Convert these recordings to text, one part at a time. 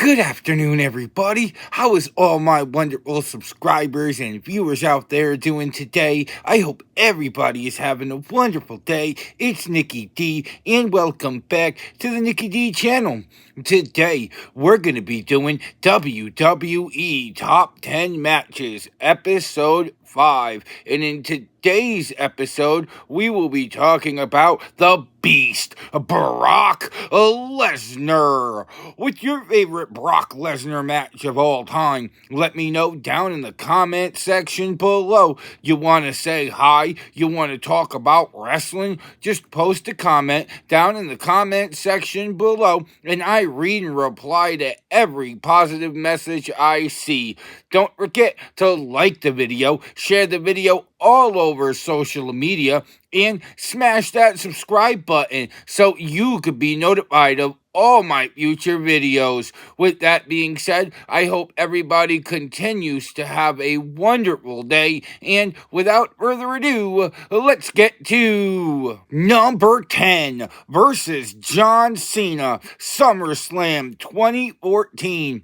Good afternoon, everybody. How is all my wonderful subscribers and viewers out there doing today? I hope everybody is having a wonderful day. It's Nikki D, and welcome back to the Nikki D channel. Today, we're going to be doing WWE Top 10 Matches, Episode 5. And in today's episode, we will be talking about the Beast, Brock Lesnar. What's your favorite Brock Lesnar match of all time? Let me know down in the comment section below. You want to say hi? You want to talk about wrestling? Just post a comment down in the comment section below, and I read and reply to every positive message I see. Don't forget to like the video, share the video all over social media, and smash that subscribe button so you could be notified of all my future videos. With that being said, I hope everybody continues to have a wonderful day, and without further ado, let's get to number 10 versus John Cena, SummerSlam 2014.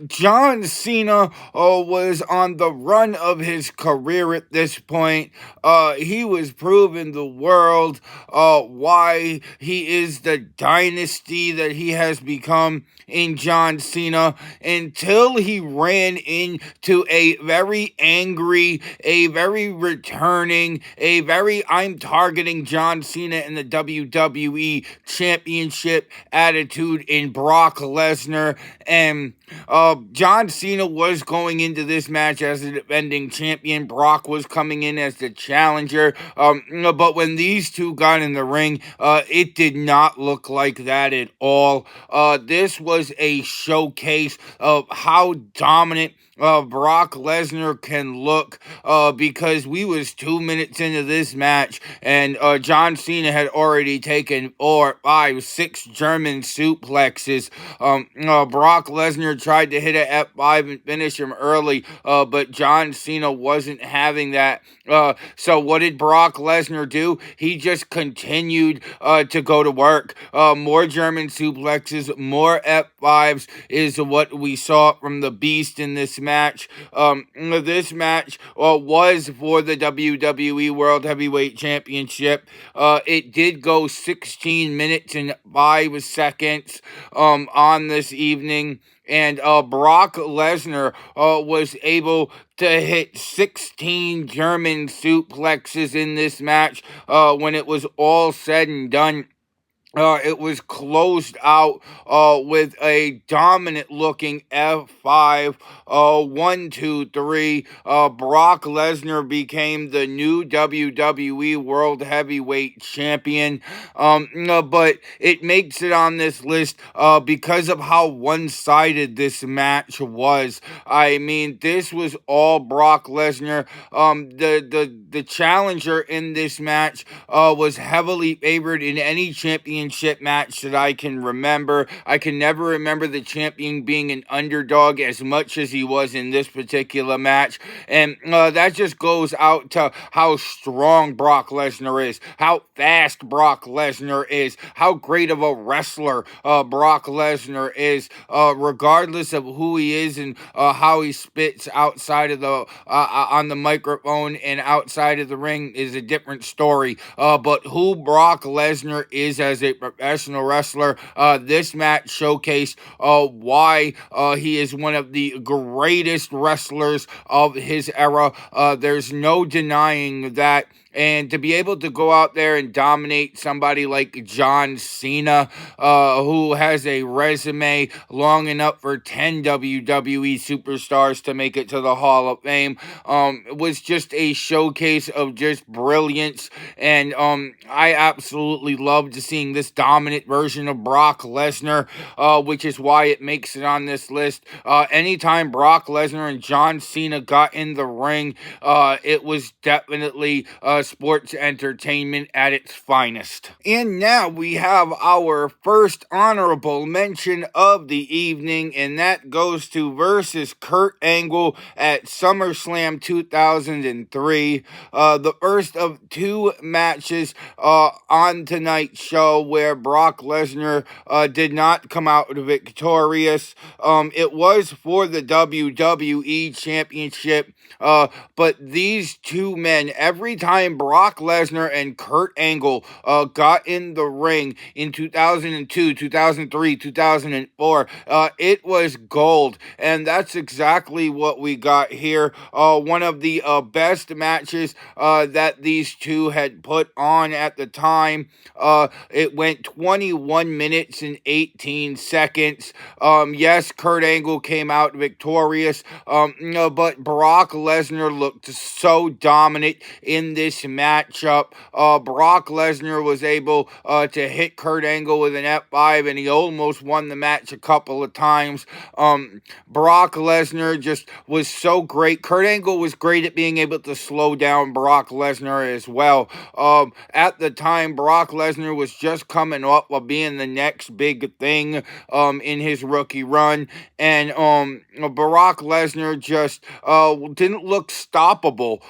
John Cena was on the run of his career at this point. He was proving the world why he is the dynasty that he has become in John Cena, until he ran into a very angry, a very returning, a very I'm targeting John Cena in the WWE Championship attitude in Brock Lesnar. And John Cena was going into this match as the defending champion. Brock was coming in as the challenger. But when these two got in the ring, it did not look like that at all. This was a showcase of how dominant Brock Lesnar can look, because we was 2 minutes into this match, and John Cena had already taken 4, 5, 6 German suplexes. Brock Lesnar tried to hit a F5 and finish him early, but John Cena wasn't having that. So what did Brock Lesnar do? He just continued to go to work. More German suplexes, more F5s is what we saw from the Beast in this match. This match was for the WWE World Heavyweight Championship. It did go 16 minutes and 5 seconds on this evening. And Brock Lesnar was able to hit 16 German suplexes in this match. When it was all said and done, it was closed out with a dominant-looking F5. 1, 2, 3. Brock Lesnar became the new WWE World Heavyweight Champion. But it makes it on this list because of how one-sided this match was. I mean, this was all Brock Lesnar. The challenger in this match was heavily favored in any championship match that I can remember. I can never remember the champion being an underdog as much as he was in this particular match. And that just goes out to how strong Brock Lesnar is, how fast Brock Lesnar is, how great of a wrestler Brock Lesnar is, regardless of who he is and how he spits outside of the on the microphone and outside of the ring is a different story. But who Brock Lesnar is as a professional wrestler, this match showcased why he is one of the greatest wrestlers of his era. There's no denying that. And to be able to go out there and dominate somebody like John Cena, who has a resume long enough for 10 WWE superstars to make it to the Hall of Fame, was just a showcase of just brilliance. And I absolutely loved seeing this dominant version of Brock Lesnar, which is why it makes it on this list. Anytime Brock Lesnar and John Cena got in the ring, it was definitely sports entertainment at its finest. And now we have our first honorable mention of the evening, and that goes to versus Kurt Angle at SummerSlam 2003. The first of two matches on tonight's show where Brock Lesnar did not come out victorious. It was for the WWE Championship, but these two men, every time Brock Lesnar and Kurt Angle got in the ring in 2002, 2003, 2004, it was gold, and that's exactly what we got here. One of the best matches that these two had put on at the time. It went 21 minutes and 18 seconds. Yes, Kurt Angle came out victorious, no, but Brock Lesnar looked so dominant in this matchup. Brock Lesnar was able to hit Kurt Angle with an F5, and he almost won the match a couple of times. Brock Lesnar just was so great. Kurt Angle was great at being able to slow down Brock Lesnar as well. At the time, Brock Lesnar was just coming up of being the next big thing in his rookie run, and Brock Lesnar just didn't look stoppable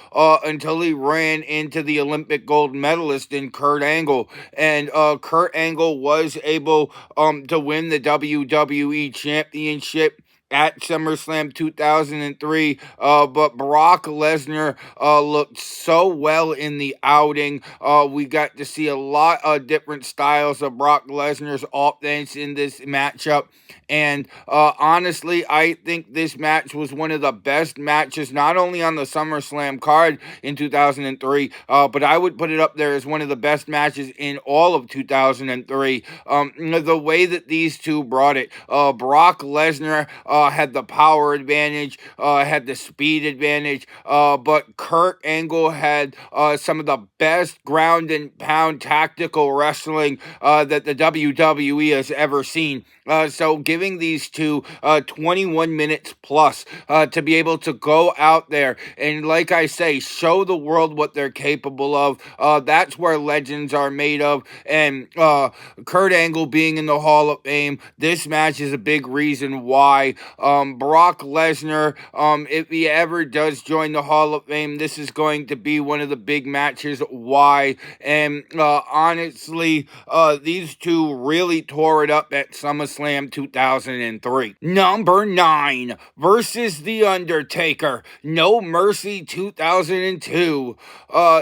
until he ran into the Olympic gold medalist in Kurt Angle, and Kurt Angle was able to win the WWE Championship at SummerSlam 2003, but Brock Lesnar looked so well in the outing. We got to see a lot of different styles of Brock Lesnar's offense in this matchup, and honestly, I think this match was one of the best matches, not only on the SummerSlam card in 2003, but I would put it up there as one of the best matches in all of 2003. The way that these two brought it, Brock Lesnar had the power advantage, had the speed advantage, but Kurt Angle had some of the best ground and pound tactical wrestling that the WWE has ever seen. So giving these two 21 minutes plus to be able to go out there and, like I say, show the world what they're capable of. That's where legends are made of. And Kurt Angle being in the Hall of Fame, this match is a big reason why. Brock Lesnar, if he ever does join the Hall of Fame, this is going to be one of the big matches why. And honestly, these two really tore it up at SummerSlam 2003. Number 9, versus The Undertaker, No Mercy 2002.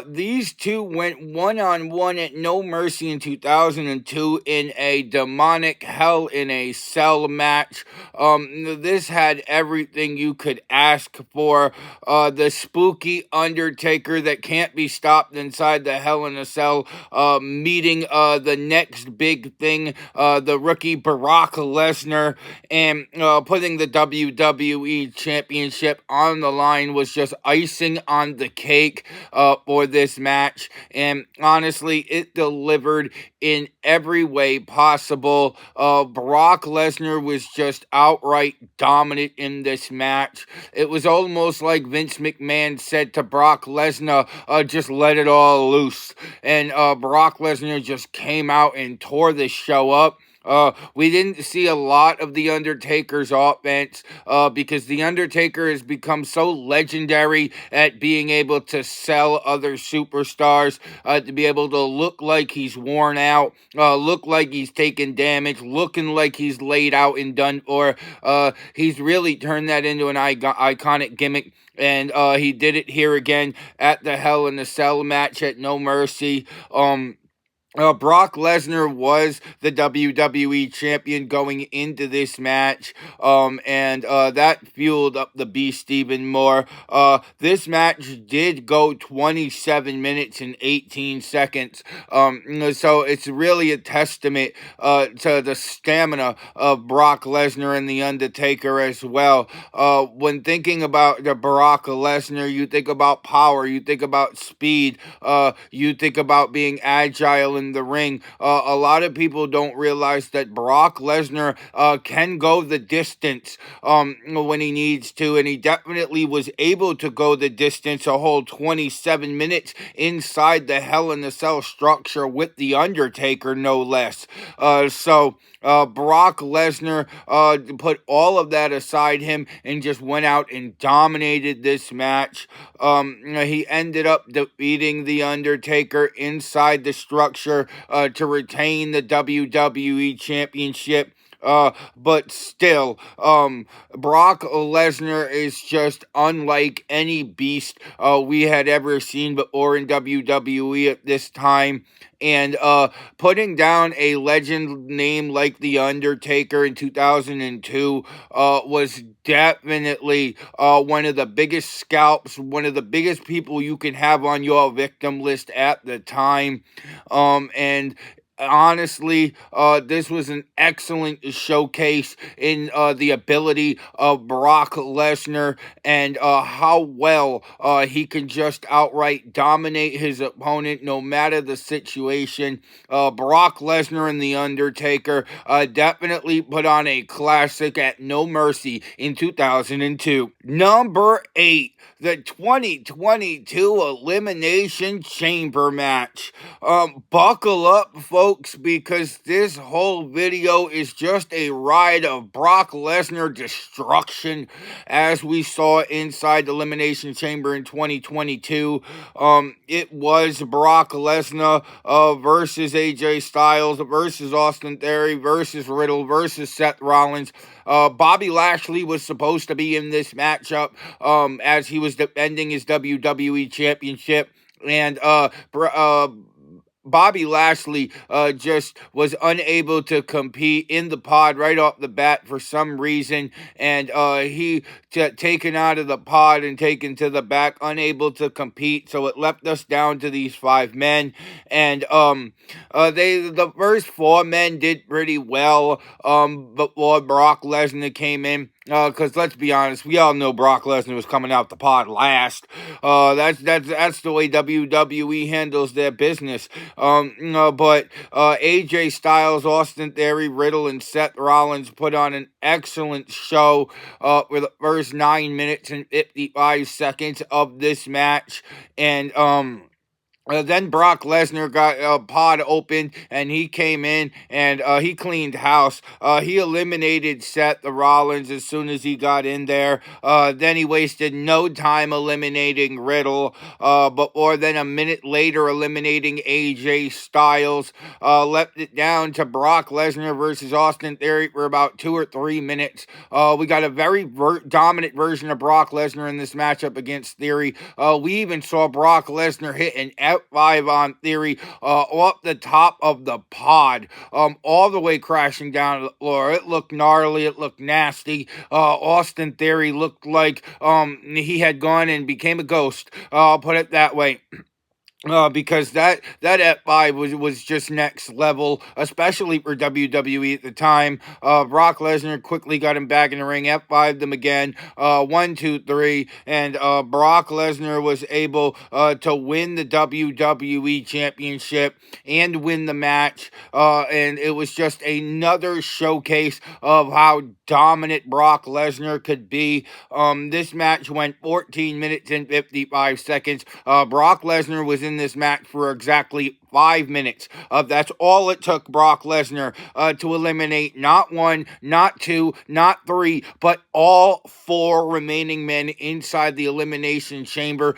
These two went one-on-one at No Mercy in 2002 in a demonic Hell in a Cell match. This had everything you could ask for. The spooky Undertaker that can't be stopped inside the Hell in a Cell, meeting the next big thing, the rookie Brock Lesnar, and putting the WWE Championship on the line was just icing on the cake for this match. And honestly, it delivered in every way possible. Brock Lesnar was just outright dominant in this match. It was almost like Vince McMahon said to Brock Lesnar, just let it all loose. And Brock Lesnar just came out and tore this show up. We didn't see a lot of The Undertaker's offense because The Undertaker has become so legendary at being able to sell other superstars, to be able to look like he's worn out, look like he's taken damage, looking like he's laid out and done for. He's really turned that into an iconic gimmick. And he did it here again at the Hell in a Cell match at No Mercy. Brock Lesnar was the WWE champion going into this match, and that fueled up the beast even more. This match did go 27 minutes and 18 seconds, so it's really a testament to the stamina of Brock Lesnar and The Undertaker as well. When thinking about the Brock Lesnar, you think about power, you think about speed, you think about being agile and in the ring. A lot of people don't realize that Brock Lesnar can go the distance when he needs to, and he definitely was able to go the distance a whole 27 minutes inside the Hell in a Cell structure with The Undertaker, no less. Brock Lesnar put all of that aside him and just went out and dominated this match. He ended up defeating The Undertaker inside the structure to retain the WWE Championship. But still, Brock Lesnar is just unlike any beast we had ever seen before in WWE at this time. And putting down a legend name like The Undertaker in 2002 was definitely one of the biggest scalps, one of the biggest people you can have on your victim list at the time. And honestly, this was an excellent showcase in the ability of Brock Lesnar and how well he can just outright dominate his opponent no matter the situation. Brock Lesnar and The Undertaker definitely put on a classic at No Mercy in 2002. Number 8, the 2022 Elimination Chamber match. Buckle up, folks, because this whole video is just a ride of Brock Lesnar destruction as we saw inside the Elimination Chamber in 2022. It was Brock Lesnar versus AJ Styles versus Austin Theory versus Riddle versus Seth Rollins. Bobby Lashley was supposed to be in this matchup as he was defending his WWE Championship, and Bobby Lashley just was unable to compete in the pod right off the bat for some reason, and he taken out of the pod and taken to the back, unable to compete. So it left us down to these 5 men, and the first 4 men did pretty well before Brock Lesnar came in. Because let's be honest, we all know Brock Lesnar was coming out the pod last. That's the way WWE handles their business. But AJ Styles, Austin Theory, Riddle, and Seth Rollins put on an excellent show for the first 9 minutes and 55 seconds of this match, and then Brock Lesnar got a pod open, and he came in, and he cleaned house. He eliminated Seth Rollins as soon as he got in there. Then he wasted no time eliminating Riddle, or then a minute later eliminating AJ Styles. Left it down to Brock Lesnar versus Austin Theory for about 2 or 3 minutes. We got a very dominant version of Brock Lesnar in this matchup against Theory. We even saw Brock Lesnar hit an F5 on Theory off the top of the pod, all the way crashing down to the floor. It looked gnarly. It looked nasty. Austin Theory looked like he had gone and became a ghost. I'll put it that way. Because that F5 was just next level, especially for WWE at the time. Brock Lesnar quickly got him back in the ring, F5'd them again, 1, 2, 3, and Brock Lesnar was able to win the WWE Championship and win the match, and it was just another showcase of how dominant Brock Lesnar could be. This match went 14 minutes and 55 seconds. Brock Lesnar was in this match for exactly 5 minutes. That's all it took Brock Lesnar to eliminate not 1, not 2, not 3, but all 4 remaining men inside the Elimination Chamber.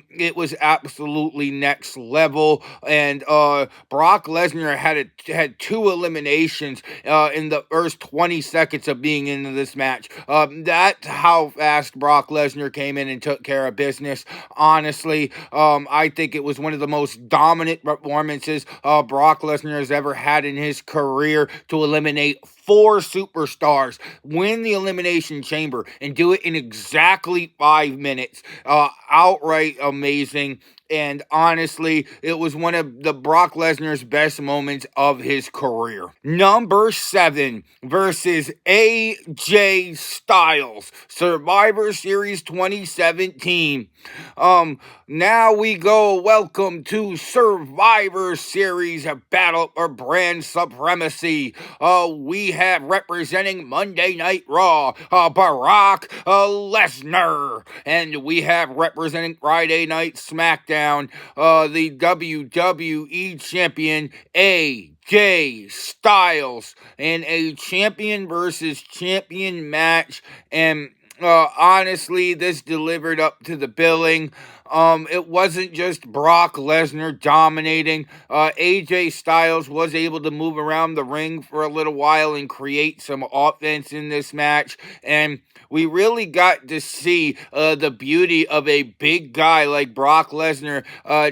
It was absolutely next level, and Brock Lesnar had 2 eliminations in the first 20 seconds of being into this match. That's how fast Brock Lesnar came in and took care of business. Honestly, I think it was one of the most dominant performances Brock Lesnar has ever had in his career to eliminate 4 superstars win the Elimination Chamber and do it in exactly 5 minutes. Outright amazing. And honestly, it was one of the Brock Lesnar's best moments of his career. Number 7 versus AJ Styles, Survivor Series 2017. Now we go. Welcome to Survivor Series Battle for Brand Supremacy. We have representing Monday Night Raw, Brock Lesnar, and we have representing Friday Night SmackDown, the WWE Champion AJ Styles, in a champion versus champion match. And honestly, this delivered up to the billing. It wasn't just Brock Lesnar dominating. AJ Styles was able to move around the ring for a little while and create some offense in this match. And we really got to see the beauty of a big guy like Brock Lesnar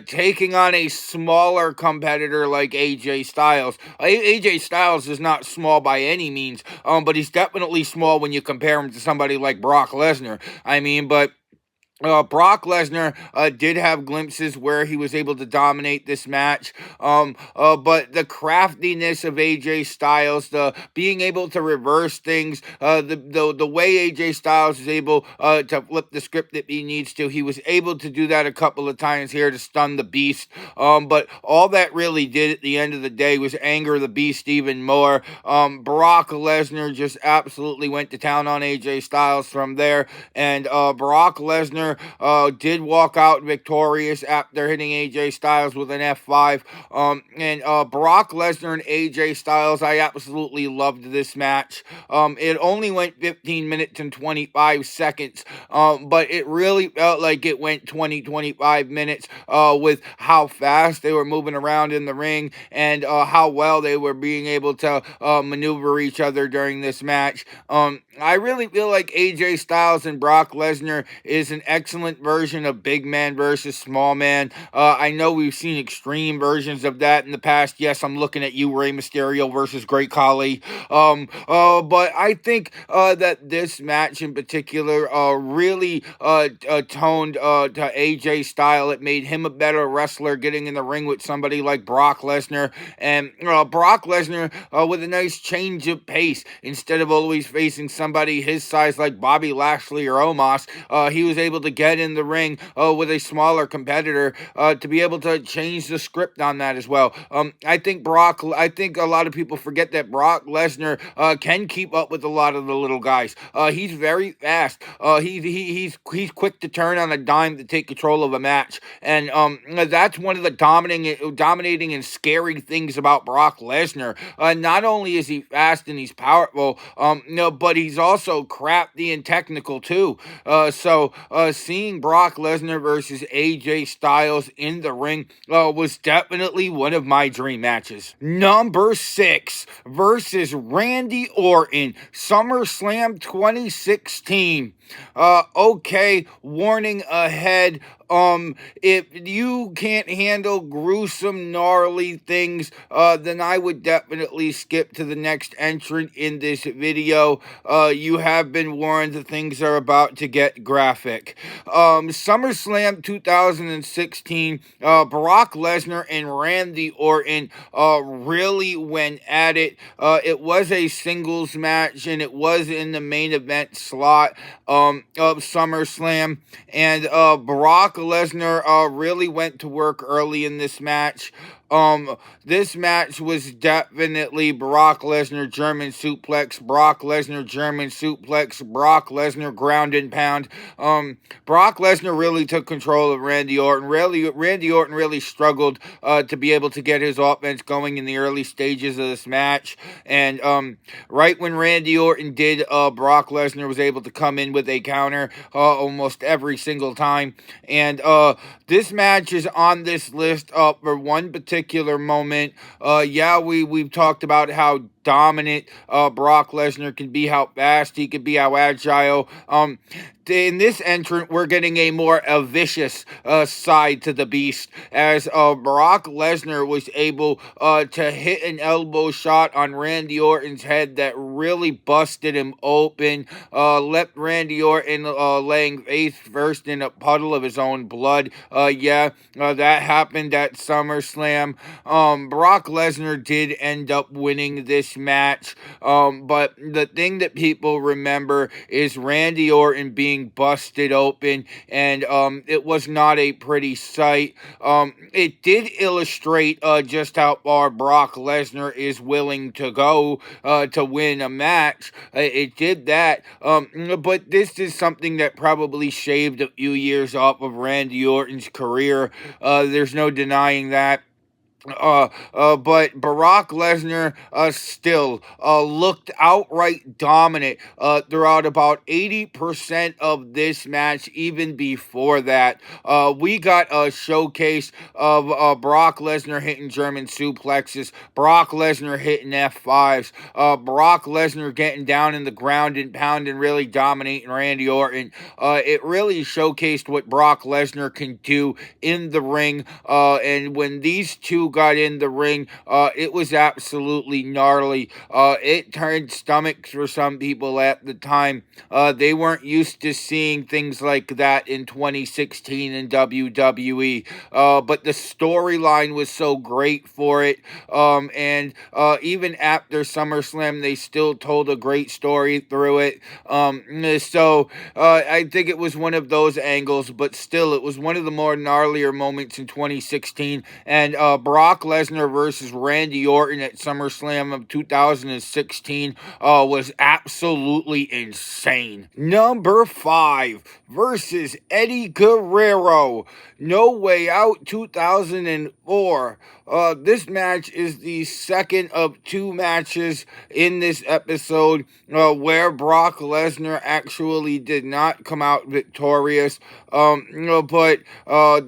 taking on a smaller competitor like AJ Styles. AJ Styles is not small by any means, but he's definitely small when you compare him to somebody like Brock Lesnar. But Brock Lesnar did have glimpses where he was able to dominate this match, but the craftiness of AJ Styles, the being able to reverse things, the way AJ Styles is able to flip the script that he needs to, he was able to do that a couple of times here to stun the Beast. But all that really did at the end of the day was anger the Beast even more. Brock Lesnar just absolutely went to town on AJ Styles from there, and Brock Lesnar did walk out victorious after hitting AJ Styles with an F5. And Brock Lesnar and AJ Styles, I absolutely loved this match. It only went 15 minutes and 25 seconds, but it really felt like it went 25 minutes with how fast they were moving around in the ring and how well they were being able to maneuver each other during this match. I really feel like AJ Styles and Brock Lesnar is an excellent version of big man versus small man. I know we've seen extreme versions of that in the past. Yes, I'm looking at you, Rey Mysterio versus Great Khali. But I think that this match in particular really toned to AJ Styles. It made him a better wrestler, getting in the ring with somebody like Brock Lesnar. And Brock Lesnar with a nice change of pace. Instead of always facing somebody his size like Bobby Lashley or Omos, he was able to get in the ring with a smaller competitor to be able to change the script on that as well. I think a lot of people forget that Brock Lesnar can keep up with a lot of the little guys. He's very fast. He's quick to turn on a dime to take control of a match, and that's one of the dominating and scary things about Brock Lesnar. Not only is he fast and he's powerful, but he's also crafty and technical too. So seeing Brock Lesnar versus AJ Styles in the ring was definitely one of my dream matches. Number 6 versus Randy Orton, SummerSlam 2016. Okay, warning ahead. If you can't handle gruesome, gnarly things, then I would definitely skip to the next entrant in this video. You have been warned that things are about to get graphic. SummerSlam 2016, Brock Lesnar and Randy Orton really went at it. It was a singles match, and it was in the main event slot of SummerSlam, and Brock Lesnar really went to work early in this match. This match was definitely Brock Lesnar German suplex, Brock Lesnar German suplex, Brock Lesnar ground and pound. Brock Lesnar really took control of Randy Orton. Randy Orton really struggled to be able to get his offense going in the early stages of this match. And right when Randy Orton did, Brock Lesnar was able to come in with a counter almost every single time. And this match is on this list for one particular moment. We've talked about how dominant Brock Lesnar can be, how fast he can be, how agile. In this entrant, we're getting a more vicious side to the beast, as Brock Lesnar was able to hit an elbow shot on Randy Orton's head that really busted him open, left Randy Orton laying face first in a puddle of his own blood. That happened at SummerSlam. Brock Lesnar did end up winning this match, but the thing that people remember is Randy Orton being busted open, and it was not a pretty sight. It did illustrate just how far Brock Lesnar is willing to go to win a match. It did that, but this is something that probably shaved a few years off of Randy Orton's career. There's no denying that. But Brock Lesnar still looked outright dominant throughout about 80% of this match. Even before that, we got a showcase of Brock Lesnar hitting German suplexes, Brock Lesnar hitting F5s, Brock Lesnar getting down in the ground and pounding, really dominating Randy Orton. It really showcased what Brock Lesnar can do in the ring, and when these two got in the ring, it was absolutely gnarly. It turned stomachs for some people at the time. They weren't used to seeing things like that in 2016 in WWE, but the storyline was so great for it, and even after SummerSlam, they still told a great story through it. I think it was one of those angles, but still, it was one of the more gnarlier moments in 2016, and Brock Lesnar versus Randy Orton at SummerSlam of 2016 was absolutely insane. Number 5 versus Eddie Guerrero. No Way Out 2004. This match is the second of two matches in this episode where Brock Lesnar actually did not come out victorious. But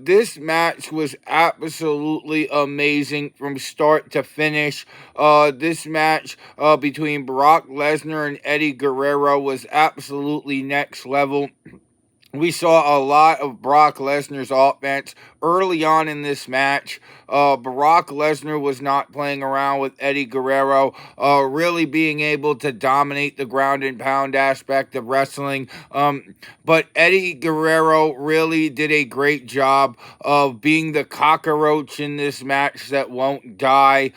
this match was absolutely amazing from start to finish. This match between Brock Lesnar and Eddie Guerrero was absolutely next level. We saw a lot of Brock Lesnar's offense early on in this match. Brock Lesnar was not playing around with Eddie Guerrero, really being able to dominate the ground and pound aspect of wrestling. But Eddie Guerrero really did a great job of being the cockroach in this match that won't die.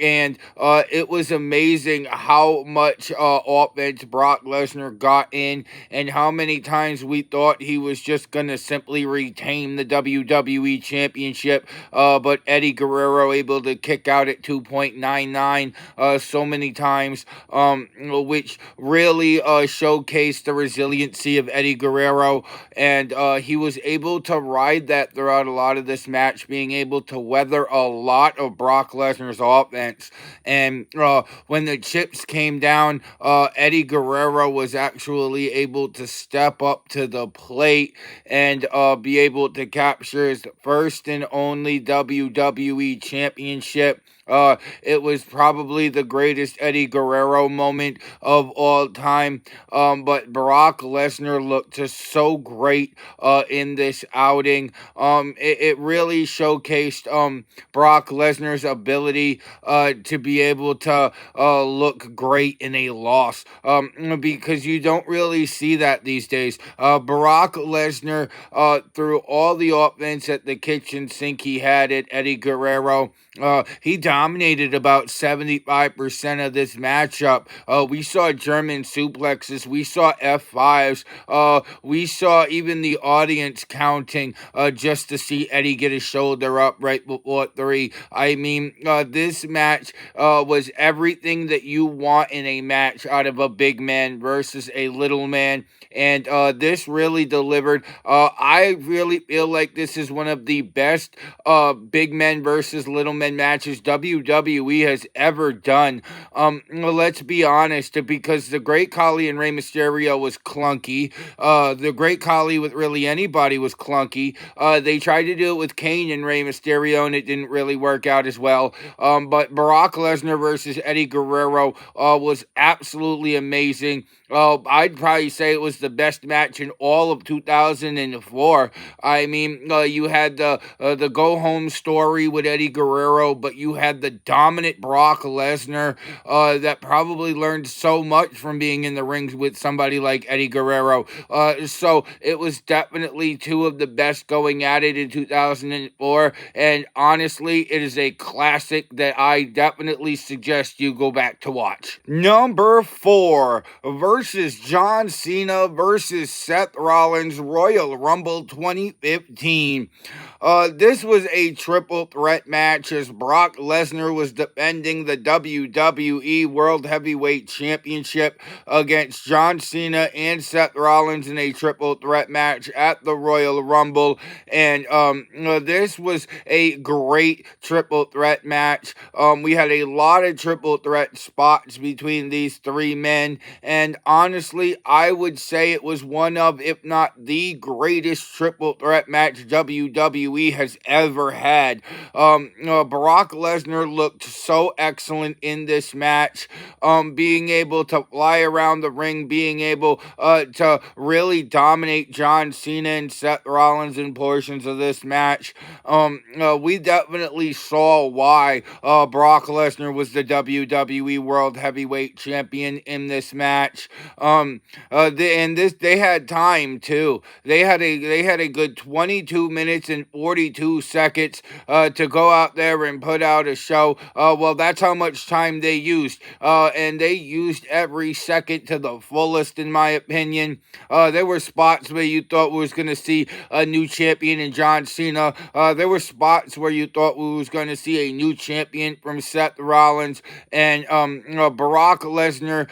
And it was amazing how much offense Brock Lesnar got in, and how many times we thought he was just going to simply retain the WWE Championship, but Eddie Guerrero able to kick out at 2.99 so many times, which really showcased the resiliency of Eddie Guerrero, and he was able to ride that throughout a lot of this match, being able to weather a lot of Brock Lesnar's offense. And when the chips came down, Eddie Guerrero was actually able to step up to the plate and be able to capture his first and only WWE Championship. It was probably the greatest Eddie Guerrero moment of all time. But Brock Lesnar looked just so great in this outing. It really showcased Brock Lesnar's ability to be able to look great in a loss, because you don't really see that these days. Brock Lesnar, through all the offense at the kitchen sink he had at Eddie Guerrero, he dominated about 75% of this matchup. We saw German suplexes. We saw F5s. We saw even the audience counting just to see Eddie get his shoulder up right before 3. I mean, this match was everything that you want in a match out of a big man versus a little man. And this really delivered. I really feel like this is one of the best big men versus little men matches WWE WWE has ever done. Well, let's be honest, because the Great Khali and Rey Mysterio was clunky. The Great Khali with really anybody was clunky. They tried to do it with Kane and Rey Mysterio, and it didn't really work out as well. But Brock Lesnar versus Eddie Guerrero was absolutely amazing. I'd probably say it was the best match in all of 2004. I mean, you had the go home story with Eddie Guerrero, but you had the dominant Brock Lesnar that probably learned so much from being in the rings with somebody like Eddie Guerrero. So it was definitely two of the best going at it in 2004, and honestly, it is a classic that I definitely suggest you go back to watch. Number 4 versus John Cena versus Seth Rollins Royal Rumble 2015. This was a triple threat match as Brock Lesnar was defending the WWE World Heavyweight Championship against John Cena and Seth Rollins in a triple threat match at the Royal Rumble. And this was a great triple threat match. We had a lot of triple threat spots between these three men, and honestly, I would say it was one of, if not the greatest triple threat match WWE has ever had. Brock Lesnar looked so excellent in this match, being able to fly around the ring, being able to really dominate John Cena and Seth Rollins in portions of this match. We definitely saw why Brock Lesnar was the WWE World Heavyweight Champion in this match. They had time too. They had a good 22 minutes and 42 seconds to go out there and put out a show. Well, that's how much time they used, and they used every second to the fullest, in my opinion. There were spots where you thought we was going to see a new champion in John Cena. There were spots where you thought we was going to see a new champion from Seth Rollins, and Brock Lesnar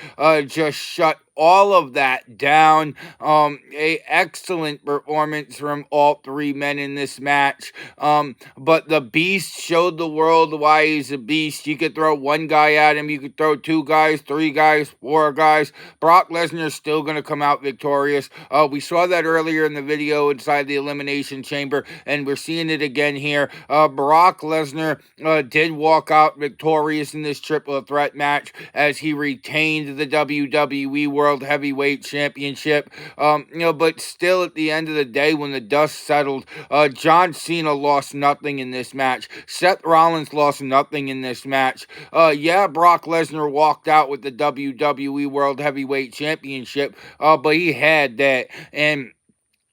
just shut all of that down. A excellent performance from all three men in this match. But the Beast showed the world why he's a beast. You could throw one guy at him, you could throw two guys, three guys, four guys. Brock Lesnar is still going to come out victorious. We saw that earlier in the video inside the Elimination Chamber, and we're seeing it again here. Brock Lesnar did walk out victorious in this triple threat match as he retained the WWE World Heavyweight Championship. But still, at the end of the day, when the dust settled, John Cena lost nothing in this match. Seth Rollins lost nothing in this match. Brock Lesnar walked out with the WWE World Heavyweight Championship, but he had that. And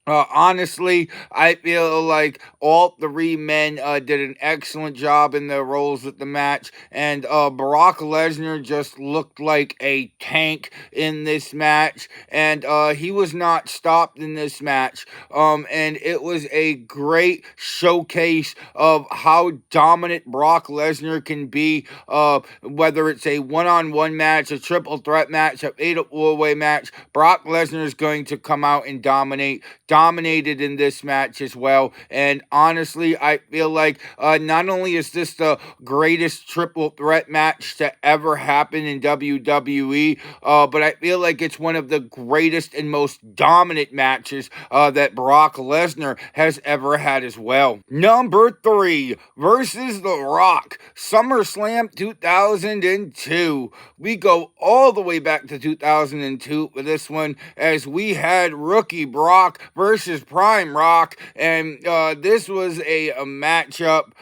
honestly, I feel like all three men did an excellent job in their roles at the match, and Brock Lesnar just looked like a tank in this match, and he was not stopped in this match, and it was a great showcase of how dominant Brock Lesnar can be, whether it's a one-on-one match, a triple threat match, a fatal four-way match. Brock Lesnar is going to come out and dominated in this match as well. And honestly, I feel like not only is this the greatest triple threat match to ever happen in WWE, but I feel like it's one of the greatest and most dominant matches that Brock Lesnar has ever had as well. Number 3, versus The Rock, SummerSlam 2002. We go all the way back to 2002 for this one, as we had rookie Brock versus Prime Rock, and this was a matchup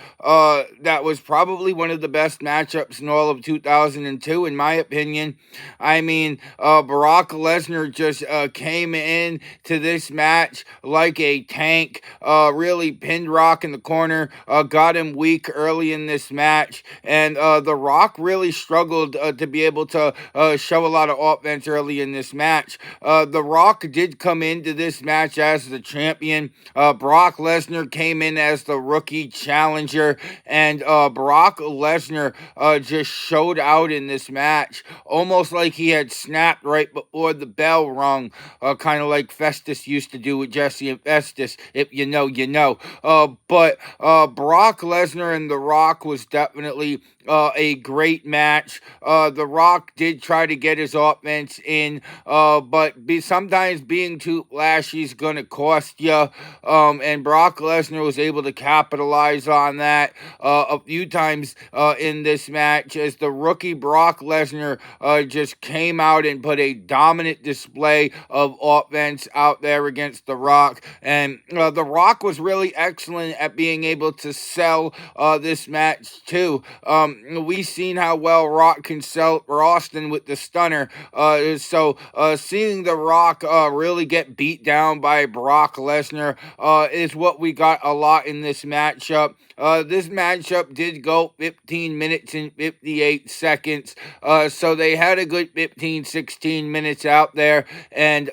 that was probably one of the best matchups in all of 2002, in my opinion. I mean, Brock Lesnar just came in to this match like a tank, really pinned Rock in the corner, got him weak early in this match, and The Rock really struggled to be able to show a lot of offense early in this match. The Rock did come into this match as the champion. Brock Lesnar came in as the rookie challenger, and Brock Lesnar just showed out in this match, almost like he had snapped right before the bell rung, kind of like Festus used to do with Jesse and Festus. If you know, you know. But Brock Lesnar and The Rock was definitely a great match. The Rock did try to get his offense in, but sometimes being too flashy is going to cost you. And Brock Lesnar was able to capitalize on that a few times in this match, as the rookie Brock Lesnar just came out and put a dominant display of offense out there against The Rock. And The Rock was really excellent at being able to sell this match too. We've seen how well Rock can sell Austin with the stunner. So seeing The Rock really get beat down by Brock Lesnar is what we got a lot in this matchup. This matchup did go 15 minutes and 58 seconds. So they had a good 16 minutes out there. And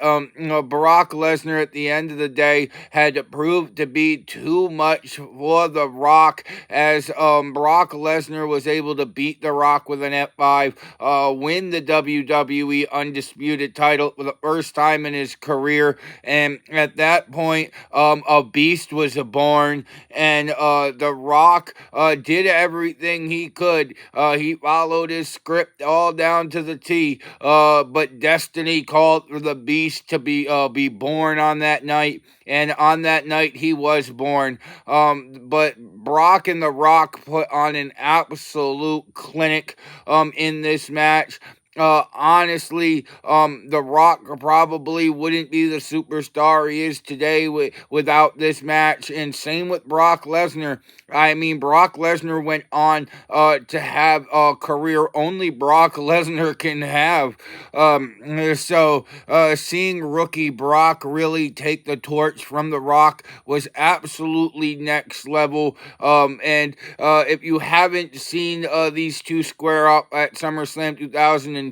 Brock Lesnar at the end of the day had to prove to be too much for The Rock, as Brock Lesnar was able to beat The Rock with an F5, win the WWE Undisputed title for the first time in his career. And at that point, a beast was born, and The Rock did everything he could. He followed his script all down to the T, but destiny called for the beast to be born on that night, and on that night he was born. But Brock and The Rock put on an absolute clinic in this match. Honestly, The Rock probably wouldn't be the superstar he is today without this match, and same with Brock Lesnar. I mean, Brock Lesnar went on to have a career only Brock Lesnar can have. So seeing rookie Brock really take the torch from The Rock was absolutely next level. And if you haven't seen these two square up at SummerSlam 2002,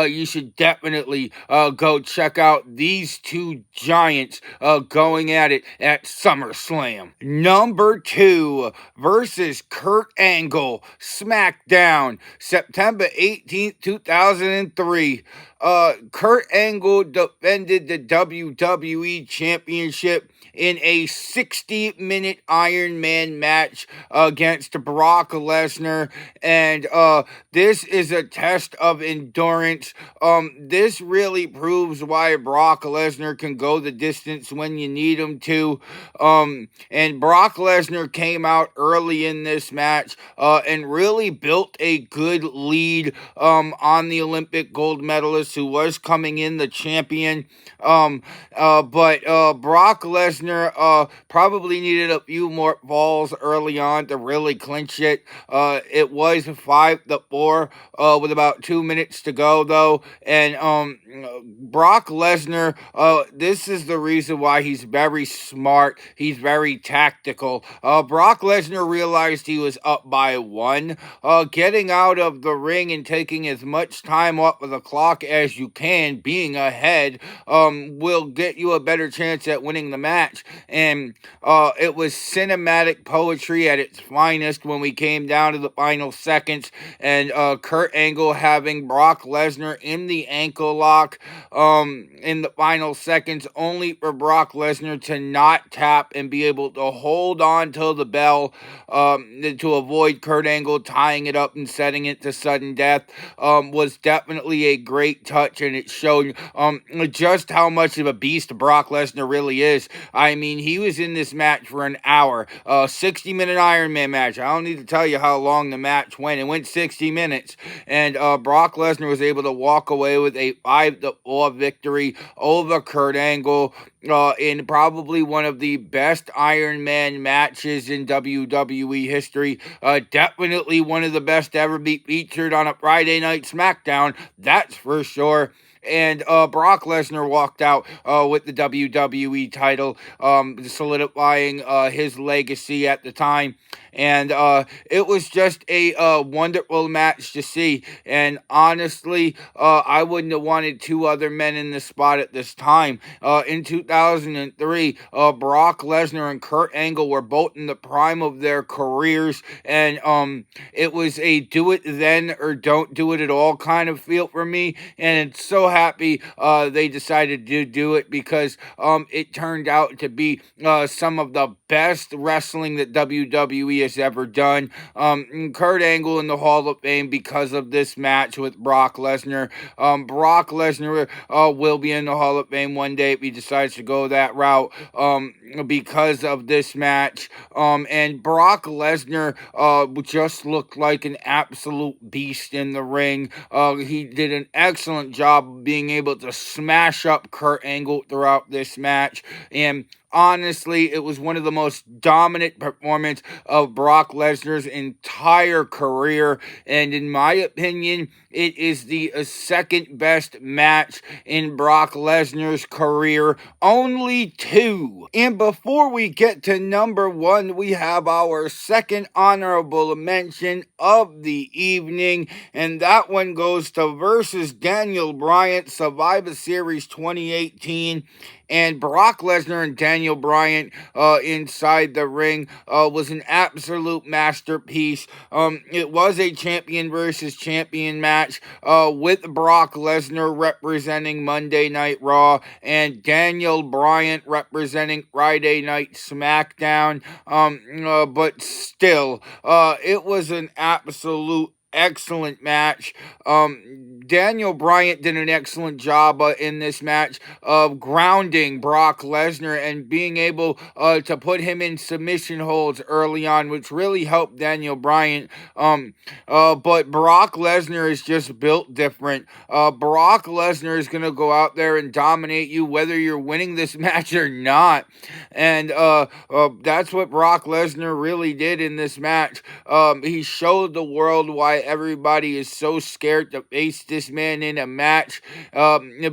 you should definitely go check out these two giants going at it at SummerSlam. Number 2 versus Kurt Angle, SmackDown, September 18th, 2003. Kurt Angle defended the WWE Championship in a 60-minute Iron Man match against Brock Lesnar, and this is a test of endurance. This really proves why Brock Lesnar can go the distance when you need him to. And Brock Lesnar came out early in this match and really built a good lead on the Olympic gold medalist, who was coming in the champion. But Brock Lesnar probably needed a few more falls early on to really clinch it. It was 5-4 with about 2 minutes to go, though. And Brock Lesnar, this is the reason why he's very smart. He's very tactical. Brock Lesnar realized he was up by 1. Getting out of the ring and taking as much time off of the clock as you can, being ahead, will get you a better chance at winning the match. And it was cinematic poetry at its finest when we came down to the final seconds, and Kurt Angle having Brock Lesnar in the ankle lock in the final seconds, only for Brock Lesnar to not tap and be able to hold on till the bell to avoid Kurt Angle tying it up and setting it to sudden death, was definitely a great touch, and it showed just how much of a beast Brock Lesnar really is. I mean, he was in this match for an hour, 60-minute Iron Man match. I don't need to tell you how long the match went. It went 60 minutes, and Brock Lesnar was able to walk away with a 5-4 victory over Kurt Angle in probably one of the best Iron Man matches in WWE history. Definitely one of the best to ever be featured on a Friday Night SmackDown, that's for sure. And Brock Lesnar walked out with the WWE title, solidifying his legacy at the time. And it was just a wonderful match to see. And honestly, I wouldn't have wanted two other men in the spot at this time. In 2003, Brock Lesnar and Kurt Angle were both in the prime of their careers, and it was a do it then or don't do it at all kind of feel for me. And it's so happy they decided to do it, because it turned out to be some of the best wrestling that WWE has ever done. Kurt Angle in the Hall of Fame because of this match with Brock Lesnar. Brock Lesnar will be in the Hall of Fame one day if he decides to go that route, because of this match. And Brock Lesnar just looked like an absolute beast in the ring. He did an excellent job of being able to smash up Kurt Angle throughout this match. And honestly, it was one of the most dominant performances of Brock Lesnar's entire career. And in my opinion, it is the second best match in Brock Lesnar's career. Only two. And before we get to number one, we have our second honorable mention of the evening. And that one goes to versus Daniel Bryan, Survivor Series 2018. And Brock Lesnar and Daniel Bryan inside the ring was an absolute masterpiece. It was a champion versus champion match with Brock Lesnar representing Monday Night Raw and Daniel Bryan representing Friday Night SmackDown. But still, it was an absolute excellent match. Daniel Bryan did an excellent job in this match of grounding Brock Lesnar and being able to put him in submission holds early on, which really helped Daniel Bryan. But Brock Lesnar is just built different. Brock Lesnar is going to go out there and dominate you whether you're winning this match or not. And that's what Brock Lesnar really did in this match. He showed the world why everybody is so scared to face this man in a match,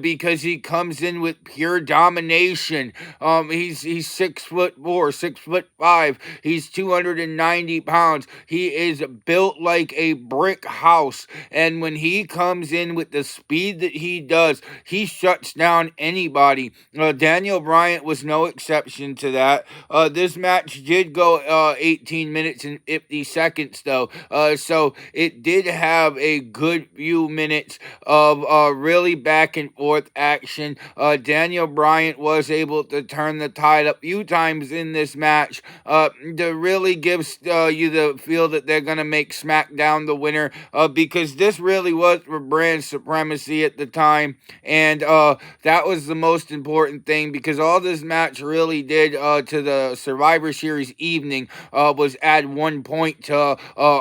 because he comes in with pure domination. He's 6'4", 6'5". He's 290 pounds. He is built like a brick house, and when he comes in with the speed that he does, he shuts down anybody. Daniel Bryan was no exception to that. This match did go 18 minutes and 50 seconds though, so it did have a good few minutes of really back and forth action. Daniel Bryan was able to turn the tide a few times in this match to really give you the feel that they're going to make SmackDown the winner, because this really was for brand supremacy at the time, and that was the most important thing, because all this match really did to the Survivor Series evening was add 1 point to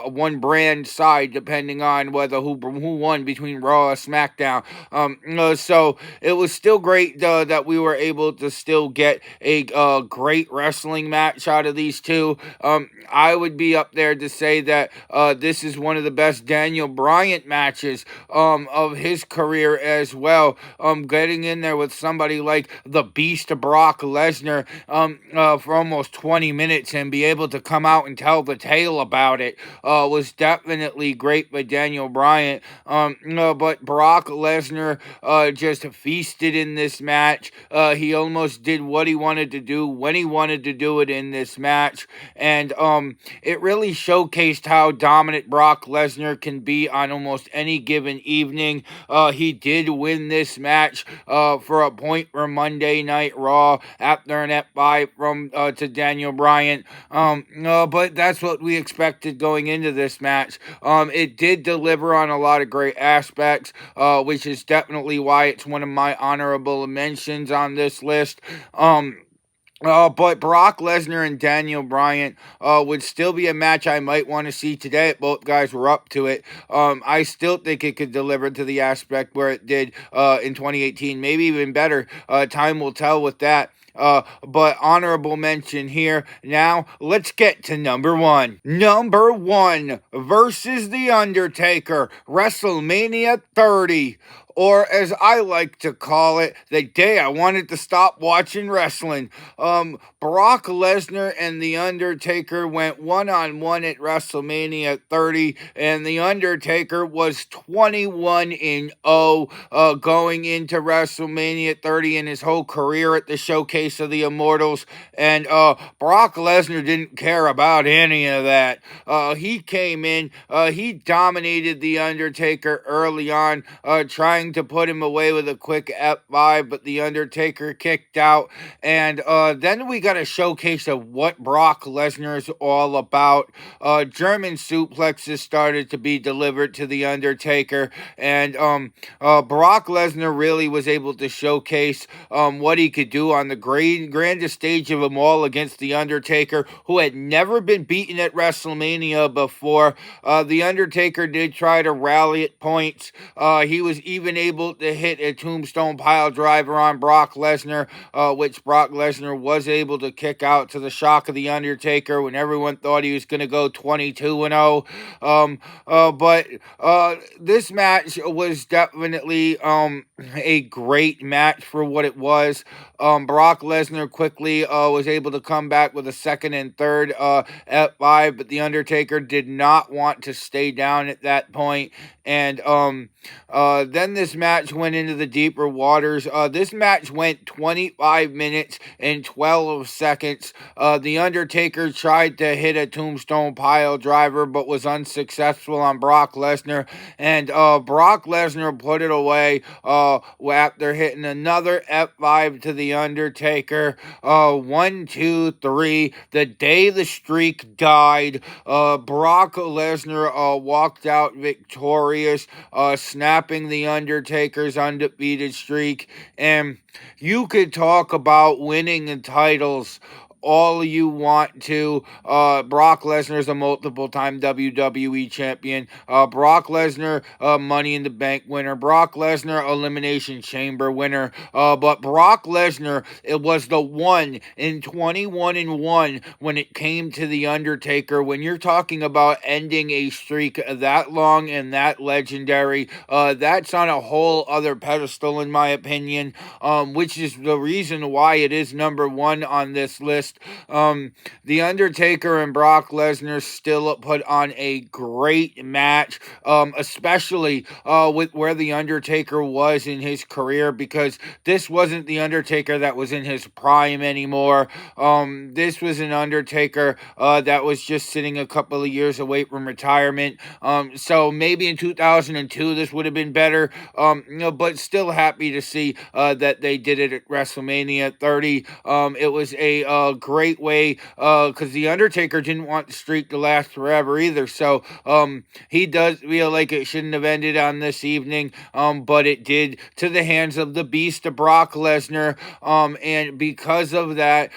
one brand side, depending on whether who won between Raw or SmackDown. So it was still great that we were able to still get a great wrestling match out of these two. I would be up there to say that this is one of the best Daniel Bryan matches of his career as well. Getting in there with somebody like the Beast of Brock Lesnar for almost 20 minutes and be able to come out and tell the tale about it was definitely great by Daniel Bryan. But Brock Lesnar just feasted in this match. He almost did what he wanted to do when he wanted to do it in this match, and it really showcased how dominant Brock Lesnar can be on almost any given evening. He did win this match for a point for Monday Night Raw after an F5 from to Daniel Bryan. But that's what we expected going into this match. It did deliver on a lot of great aspects, which is definitely why it's one of my honorable mentions on this list. But Brock Lesnar and Daniel Bryan would still be a match I might want to see today if both guys were up to it. I still think it could deliver to the aspect where it did in 2018, maybe even better. Time will tell with that. But honorable mention here. Now, let's get to number one. Number one, versus The Undertaker, WrestleMania 30. or as I like to call it, the day I wanted to stop watching wrestling. Brock Lesnar and The Undertaker went one-on-one at WrestleMania 30, and The Undertaker was 21-0 going into WrestleMania 30 in his whole career at the Showcase of the Immortals, and Brock Lesnar didn't care about any of that. He came in, he dominated The Undertaker early on, trying to put him away with a quick F5, but The Undertaker kicked out. And then we got a showcase of what Brock Lesnar is all about. German suplexes started to be delivered to The Undertaker, and Brock Lesnar really was able to showcase what he could do on the grandest stage of them all against The Undertaker, who had never been beaten at WrestleMania before. The Undertaker did try to rally at points. He was even able to hit a tombstone pile driver on Brock Lesnar, which Brock Lesnar was able to kick out to the shock of The Undertaker when everyone thought he was going to go 22-0. But this match was definitely a great match for what it was. Brock Lesnar quickly was able to come back with a second and third F5, but The Undertaker did not want to stay down at that point. And then this match went into the deeper waters. This match went 25 minutes and 12 seconds. The Undertaker tried to hit a tombstone pile driver, but was unsuccessful on Brock Lesnar. And Brock Lesnar put it away after hitting another F5 to The Undertaker. 1, 2, 3. The day the streak died, Brock Lesnar walked out victorious, snapping The Undertaker's undefeated streak. And you could talk about winning titles all you want to. Brock Lesnar is a multiple-time WWE champion. Brock Lesnar, Money in the Bank winner. Brock Lesnar, Elimination Chamber winner. But Brock Lesnar, it was the 1 in 21-1 when it came to The Undertaker. When you're talking about ending a streak that long and that legendary, that's on a whole other pedestal in my opinion, which is the reason why it is number 1 on this list. The Undertaker and Brock Lesnar still put on a great match, especially with where The Undertaker was in his career, because this wasn't The Undertaker that was in his prime anymore. This was an Undertaker that was just sitting a couple of years away from retirement. So maybe in 2002 this would have been better, but still happy to see that they did it at WrestleMania 30. It was a great way, because The Undertaker didn't want the streak to last forever either, so he does feel like it shouldn't have ended on this evening, but it did, to the hands of the beast of Brock Lesnar, and because of that,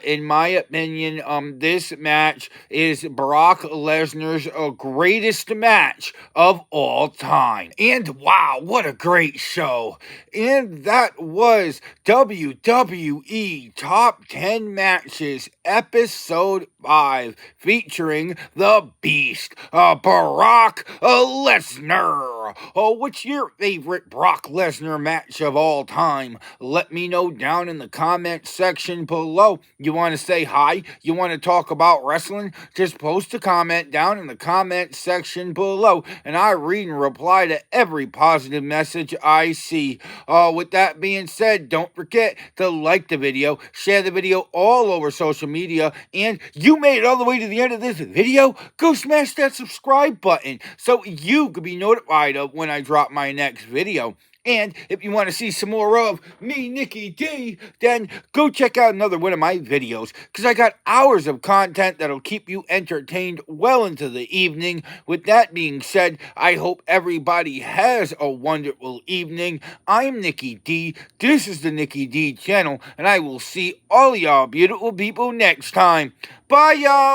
in my opinion, this match is Brock Lesnar's greatest match of all time. And wow, what a great show. And that was WWE Top 10 Matches, Episode 5, featuring the Beast, Brock Lesnar. What's your favorite Brock Lesnar match of all time? Let me know down in the comment section below. You want to say hi? You want to talk about wrestling? Just post a comment down in the comment section below, and I read and reply to every positive message I see. With that being said, don't forget to like the video, share the video all over social media, and you made it all the way to the end of this video, go smash that subscribe button so you could be notified of when I drop my next video. And if you want to see some more of me, Nicky D, then go check out another one of my videos, because I got hours of content that'll keep you entertained well into the evening. With that being said, I hope everybody has a wonderful evening. I'm Nicky D, this is the Nicky D channel, and I will see all y'all beautiful people next time. Bye, y'all!